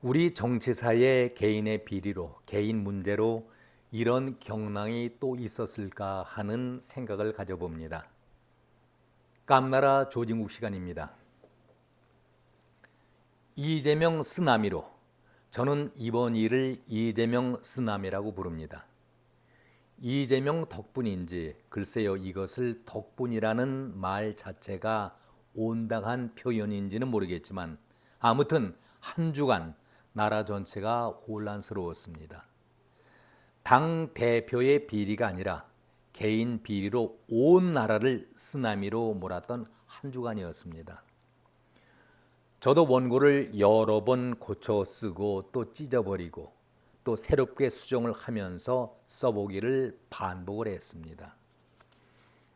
우리 정치사의 개인의 비리로, 개인 문제로 이런 경랑이 또 있었을까 하는 생각을 가져봅니다. 깜나라 조진국 시간입니다. 이재명 쓰나미로, 저는 이번 일을 이재명 쓰나미라고 부릅니다. 이재명 덕분인지 글쎄요, 이것을 덕분이라는 말 자체가 온당한 표현인지는 모르겠지만 아무튼 한 주간 나라 전체가 혼란스러웠습니다. 당 대표의 비리가 아니라 개인 비리로 온 나라를 쓰나미로 몰았던 한 주간이었습니다. 저도 원고를 여러 번 고쳐 쓰고 또 찢어버리고 또 새롭게 수정을 하면서 써보기를 반복을 했습니다.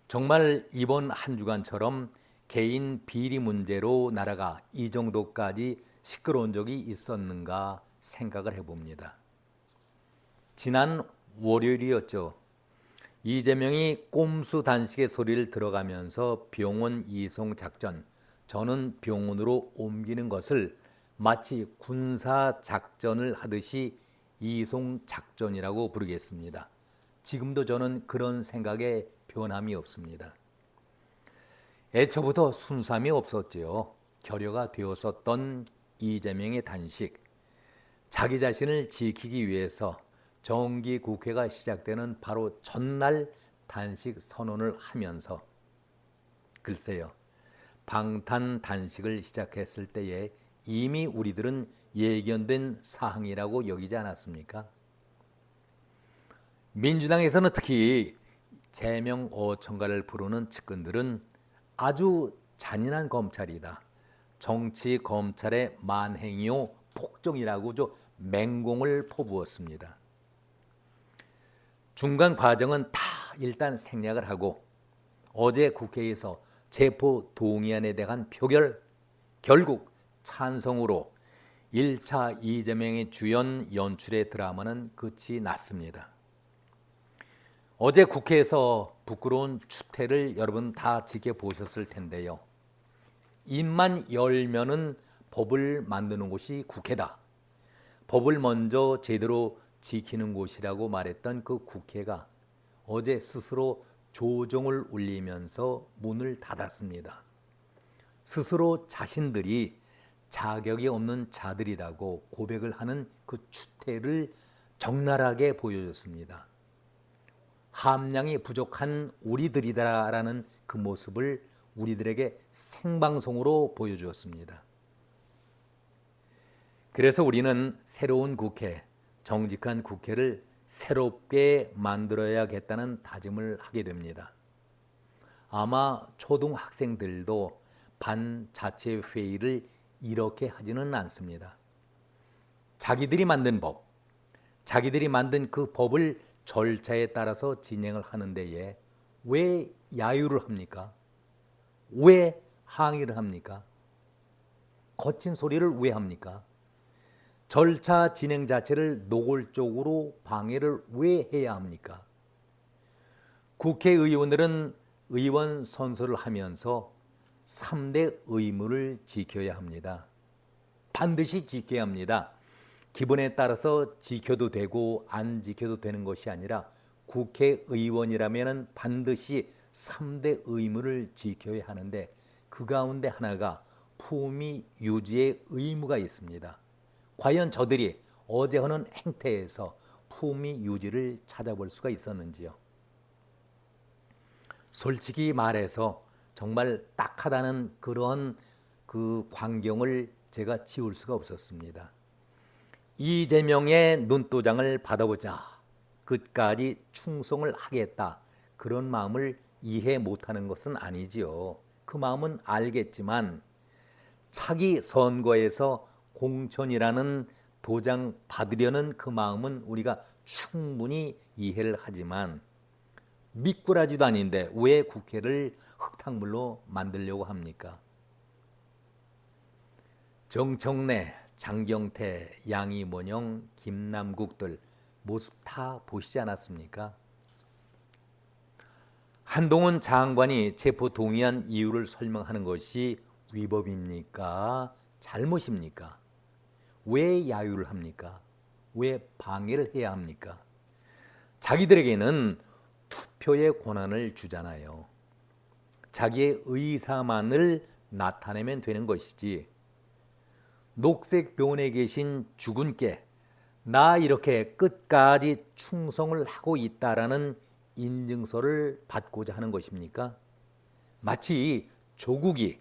정말 이번 한 주간처럼 개인 비리 문제로 나라가 이 정도까지 시끄러운 적이 있었는가 생각을 해봅니다. 지난 월요일이었죠. 이재명이 꼼수 단식의 소리를 들어가면서 병원 이송 작전, 저는 병원으로 옮기는 것을 마치 군사 작전을 하듯이 이송 작전이라고 부르겠습니다. 지금도 저는 그런 생각에 변함이 없습니다. 애초부터 순수함이 없었지요. 결여가 되었었던 이재명의 단식, 자기 자신을 지키기 위해서 정기국회가 시작되는 바로 전날 단식 선언을 하면서 글쎄요, 방탄 단식을 시작했을 때에 이미 우리들은 예견된 사항이라고 여기지 않았습니까? 민주당에서는 특히 제명 5천가를 부르는 측근들은 아주 잔인한 검찰이다, 정치 검찰의 만행이요 폭정이라고 맹공을 퍼부었습니다. 중간 과정은 다 일단 생략을 하고 어제 국회에서 체포 동의안에 대한 표결, 결국 찬성으로 1차 이재명의 주연 연출의 드라마는 끝이 났습니다. 어제 국회에서 부끄러운 추태를 여러분 다 지켜보셨을 텐데요. 입만 열면은 법을 만드는 곳이 국회다, 법을 먼저 제대로 지키는 곳이라고 말했던 그 국회가 어제 스스로 조정을 울리면서 문을 닫았습니다. 스스로 자신들이 자격이 없는 자들이라고 고백을 하는 그 추태를 적나라하게 보여줬습니다. 함량이 부족한 우리들이다라는 그 모습을 우리들에게 생방송으로 보여주었습니다. 그래서 우리는 새로운 국회, 정직한 국회를 새롭게 만들어야겠다는 다짐을 하게 됩니다. 아마 초등학생들도 반자체 회의를 이렇게 하지는 않습니다. 자기들이 만든 법, 자기들이 만든 그 법을 절차에 따라서 진행을 하는 데에 왜 야유를 합니까? 왜 항의를 합니까? 거친 소리를 왜 합니까? 절차 진행 자체를 노골적으로 방해를 왜 해야 합니까? 국회의원들은 의원 선서를 하면서 3대 의무를 지켜야 합니다. 반드시 지켜야 합니다. 기본에 따라서 지켜도 되고 안 지켜도 되는 것이 아니라 국회의원이라면 반드시 3대 의무를 지켜야 하는데 그 가운데 하나가 품위 유지의 의무가 있습니다. 과연 저들이 어제 하는 행태에서 품위 유지를 찾아볼 수가 있었는지요? 솔직히 말해서 정말 딱하다는 그런 그 광경을 제가 지울 수가 없었습니다. 이재명의 눈도장을 받아보자, 끝까지 충성을 하겠다, 그런 마음을 이해 못하는 것은 아니지요. 그 마음은 알겠지만 차기 선거에서 공천이라는 도장 받으려는 그 마음은 우리가 충분히 이해를 하지만 미꾸라지도 아닌데 왜 국회를 흙탕물로 만들려고 합니까? 정청래, 장경태, 양이모영, 김남국들 모습 다 보시지 않았습니까? 한동훈 장관이 체포 동의안 이유를 설명하는 것이 위법입니까? 잘못입니까? 왜 야유를 합니까? 왜 방해를 해야 합니까? 자기들에게는 투표의 권한을 주잖아요. 자기의 의사만을 나타내면 되는 것이지, 녹색병원에 계신 주군께 나 이렇게 끝까지 충성을 하고 있다라는 인증서를 받고자 하는 것입니까? 마치 조국이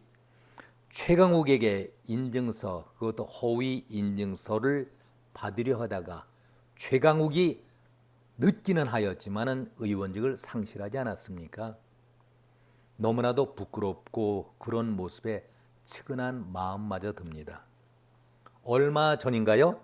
최강욱에게 인증서, 그것도 허위 인증서를 받으려 하다가 최강욱이 늦기는 하였지만은 의원직을 상실하지 않았습니까? 너무나도 부끄럽고 그런 모습에 측은한 마음마저 듭니다. 얼마 전인가요?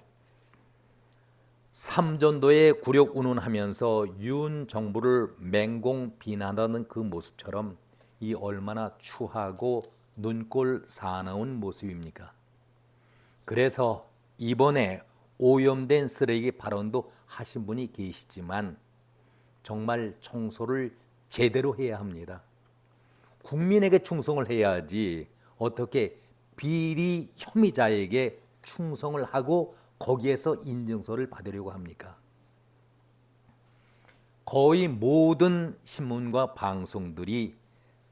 삼전도에 굴욕 운운하면서 윤 정부를 맹공 비난하는 그 모습처럼 이 얼마나 추하고 눈꼴 사나운 모습입니까? 그래서 이번에 오염된 쓰레기 발언도 하신 분이 계시지만 정말 청소를 제대로 해야 합니다. 국민에게 충성을 해야지 어떻게 비리 혐의자에게 충성을 하고 거기에서 인증서를 받으려고 합니까? 거의 모든 신문과 방송들이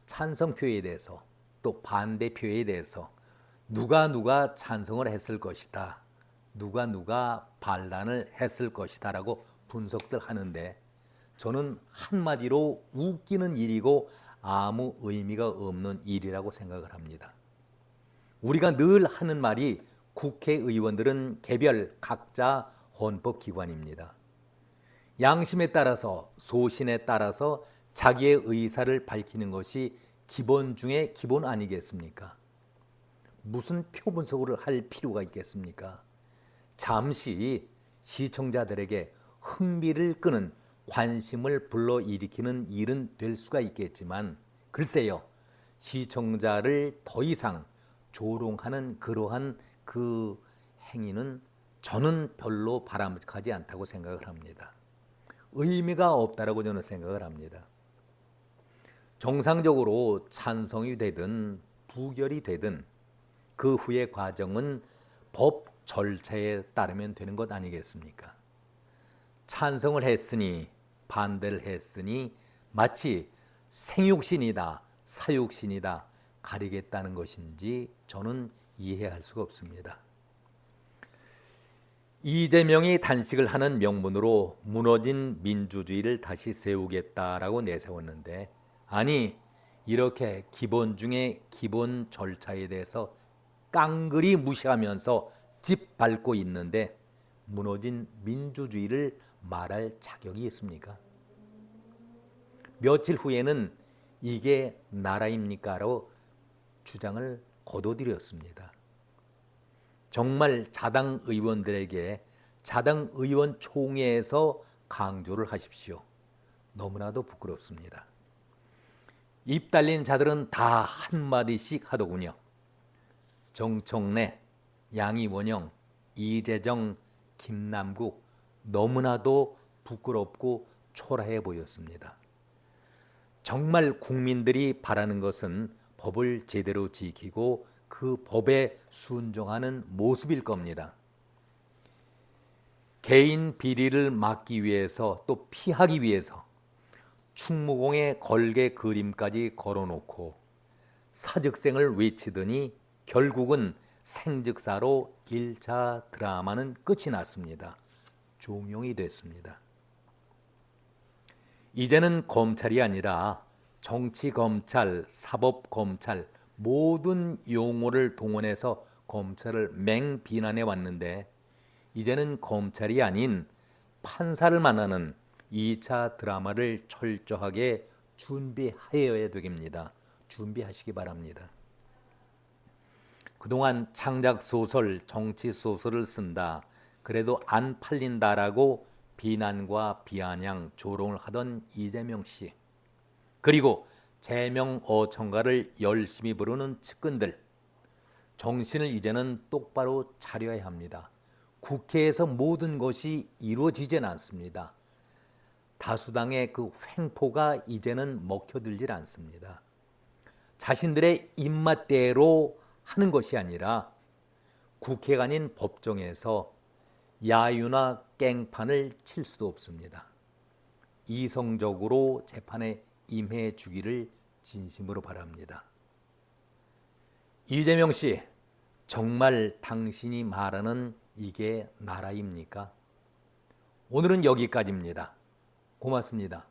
찬성표에 대해서 또 반대표에 대해서 누가 찬성을 했을 것이다, 누가 반란을 했을 것이다 라고 분석들 하는데, 저는 한마디로 웃기는 일이고 아무 의미가 없는 일이라고 생각을 합니다. 우리가 늘 하는 말이 국회의원들은 개별 각자 헌법기관입니다. 양심에 따라서, 소신에 따라서 자기의 의사를 밝히는 것이 기본 중에 기본 아니겠습니까? 무슨 표 분석을 할 필요가 있겠습니까? 잠시 시청자들에게 흥미를 끄는, 관심을 불러일으키는 일은 될 수가 있겠지만 글쎄요, 시청자를 더 이상 조롱하는 그러한 그 행위는 저는 별로 바람직하지 않다고 생각을 합니다. 의미가 없다라고 저는 생각을 합니다. 정상적으로 찬성이 되든 부결이 되든 그 후의 과정은 법 절차에 따르면 되는 것 아니겠습니까? 찬성을 했으니 반대를 했으니 마치 생육신이다, 사육신이다 가리겠다는 것인지 저는 이해할 수가 없습니다. 이재명이 단식을 하는 명분으로 무너진 민주주의를 다시 세우겠다라고 내세웠는데, 아니 이렇게 기본 중에 기본 절차에 대해서 깡그리 무시하면서 짓밟고 있는데 무너진 민주주의를 말할 자격이 있습니까? 며칠 후에는 이게 나라입니까라고 주장을 거둬들였습니다. 정말 자당 의원들에게 자당 의원 총회에서 강조를 하십시오. 너무나도 부끄럽습니다. 입 달린 자들은 다 한마디씩 하더군요. 정청래, 양이원영, 이재정, 김남국, 너무나도 부끄럽고 초라해 보였습니다. 정말 국민들이 바라는 것은 법을 제대로 지키고 그 법에 순종하는 모습일 겁니다. 개인 비리를 막기 위해서 또 피하기 위해서 충무공에 걸개 그림까지 걸어놓고 사직생을 외치더니 결국은 생즉사로 1차 드라마는 끝이 났습니다. 종용이 됐습니다. 이제는 검찰이 아니라 정치검찰, 사법검찰 모든 용어를 동원해서 검찰을 맹비난해 왔는데, 이제는 검찰이 아닌 판사를 만나는 2차 드라마를 철저하게 준비하여야 되겠습니다. 준비하시기 바랍니다. 그동안 창작소설, 정치소설을 쓴다, 그래도 안 팔린다라고 비난과 비아냥, 조롱을 하던 이재명 씨, 그리고 제명 어청가를 열심히 부르는 측근들, 정신을 이제는 똑바로 차려야 합니다. 국회에서 모든 것이 이루어지지는 않습니다. 다수당의 그 횡포가 이제는 먹혀들질 않습니다. 자신들의 입맛대로 하는 것이 아니라 국회가 아닌 법정에서 야유나 깽판을 칠 수도 없습니다. 이성적으로 재판에 임해 주기를 진심으로 바랍니다. 이재명 씨, 정말 당신이 말하는 이게 나라입니까? 오늘은 여기까지입니다. 고맙습니다.